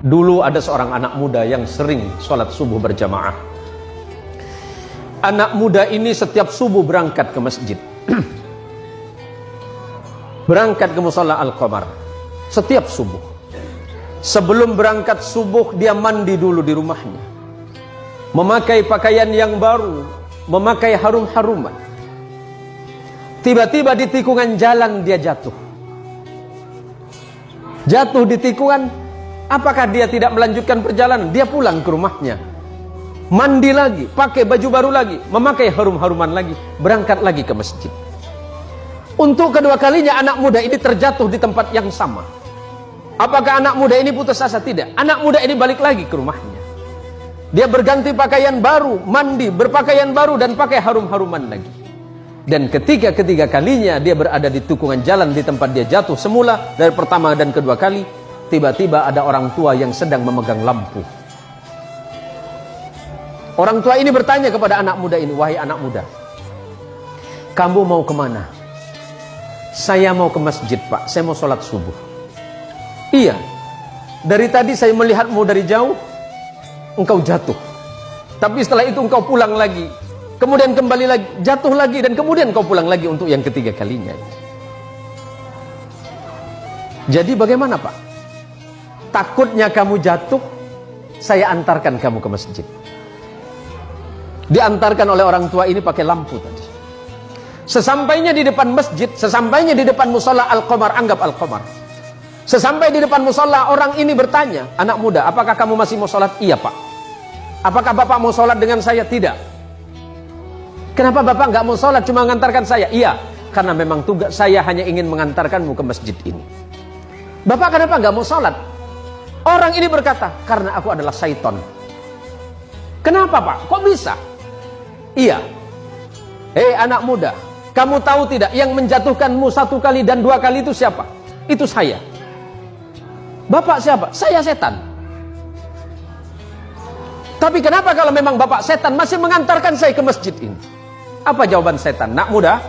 Dulu ada seorang anak muda yang sering sholat subuh berjamaah. Anak muda ini setiap subuh berangkat ke masjid. Berangkat ke musalla Al-Qamar setiap subuh. Sebelum berangkat subuh dia mandi dulu di rumahnya, memakai pakaian yang baru, memakai harum-haruman. Tiba-tiba di tikungan jalan dia jatuh. Jatuh di tikungan. Apakah dia tidak melanjutkan perjalanan? Dia pulang ke rumahnya, mandi lagi, pakai baju baru lagi, memakai harum-haruman lagi, berangkat lagi ke masjid. Untuk kedua kalinya anak muda ini terjatuh di tempat yang sama. Apakah anak muda ini putus asa? Tidak. Anak muda ini balik lagi ke rumahnya. Dia berganti pakaian baru, mandi, berpakaian baru, dan pakai harum-haruman lagi. Dan ketiga kalinya dia berada di tikungan jalan di tempat dia jatuh semula dari pertama dan kedua kali, tiba-tiba ada orang tua yang sedang memegang lampu. Orang tua ini bertanya kepada anak muda ini, "Wahai anak muda, kamu mau kemana?" "Saya mau ke masjid, Pak. Saya mau sholat subuh." "Iya, dari tadi saya melihatmu dari jauh, engkau jatuh. Tapi setelah itu engkau pulang lagi, kemudian kembali lagi, jatuh lagi, dan kemudian engkau pulang lagi untuk yang ketiga kalinya. Jadi bagaimana, Pak? Takutnya kamu jatuh, saya antarkan kamu ke masjid." Diantarkan oleh orang tua ini pakai lampu tadi. Sesampainya di depan masjid, sesampainya di depan musalla Al-Qamar, anggap Al-Qamar. Sesampai di depan musalla, orang ini bertanya, "Anak muda, apakah kamu masih mau sholat?" "Iya, Pak." "Apakah Bapak mau sholat dengan saya?" "Tidak." "Kenapa Bapak nggak mau sholat, cuma mengantarkan saya?" "Iya, karena memang tugas saya hanya ingin mengantarkanmu ke masjid ini." "Bapak kenapa nggak mau sholat?" Orang ini berkata, "Karena aku adalah syaitan." "Kenapa, Pak? Kok bisa?" "Iya. Hei anak muda, kamu tahu tidak yang menjatuhkanmu 1 kali dan 2 kali itu siapa? Itu saya." "Bapak siapa?" "Saya setan." "Tapi kenapa kalau memang Bapak setan masih mengantarkan saya ke masjid ini?" Apa jawaban setan? "Nak muda,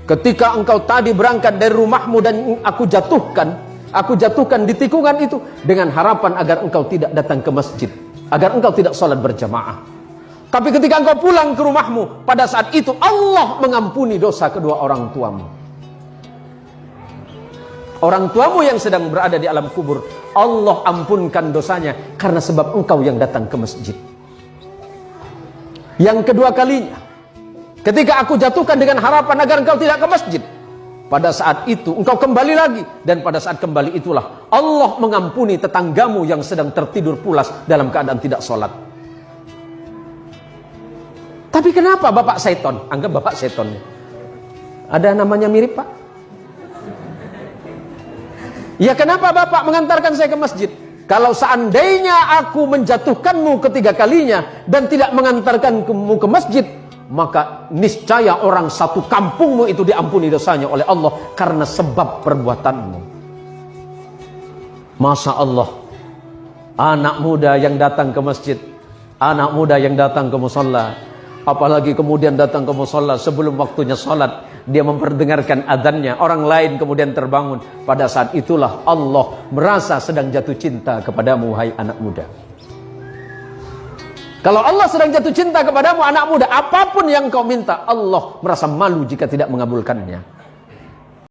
ketika engkau tadi berangkat dari rumahmu dan aku jatuhkan di tikungan itu dengan harapan agar engkau tidak datang ke masjid, agar engkau tidak sholat berjamaah. Tapi ketika engkau pulang ke rumahmu, pada saat itu Allah mengampuni dosa kedua orang tuamu. Orang tuamu yang sedang berada di alam kubur, Allah ampunkan dosanya karena sebab engkau yang datang ke masjid. Yang kedua kalinya, ketika aku jatuhkan dengan harapan agar engkau tidak ke masjid, pada saat itu engkau kembali lagi, dan pada saat kembali itulah Allah mengampuni tetanggamu yang sedang tertidur pulas dalam keadaan tidak sholat." "Tapi kenapa Bapak seton?" Anggap Bapak seton. Ada namanya mirip, Pak? "Ya kenapa Bapak mengantarkan saya ke masjid?" "Kalau seandainya aku menjatuhkanmu ketiga kalinya dan tidak mengantarkanmu ke masjid, maka niscaya orang satu kampungmu itu diampuni dosanya oleh Allah karena sebab perbuatanmu." Masya Allah, anak muda yang datang ke masjid, anak muda yang datang ke musalla, apalagi kemudian datang ke musalla sebelum waktunya sholat, dia memperdengarkan adzannya, orang lain kemudian terbangun. Pada saat itulah Allah merasa sedang jatuh cinta kepadamu, hai anak muda. Kalau Allah sedang jatuh cinta kepadamu, anak muda, apapun yang kau minta, Allah merasa malu jika tidak mengabulkannya.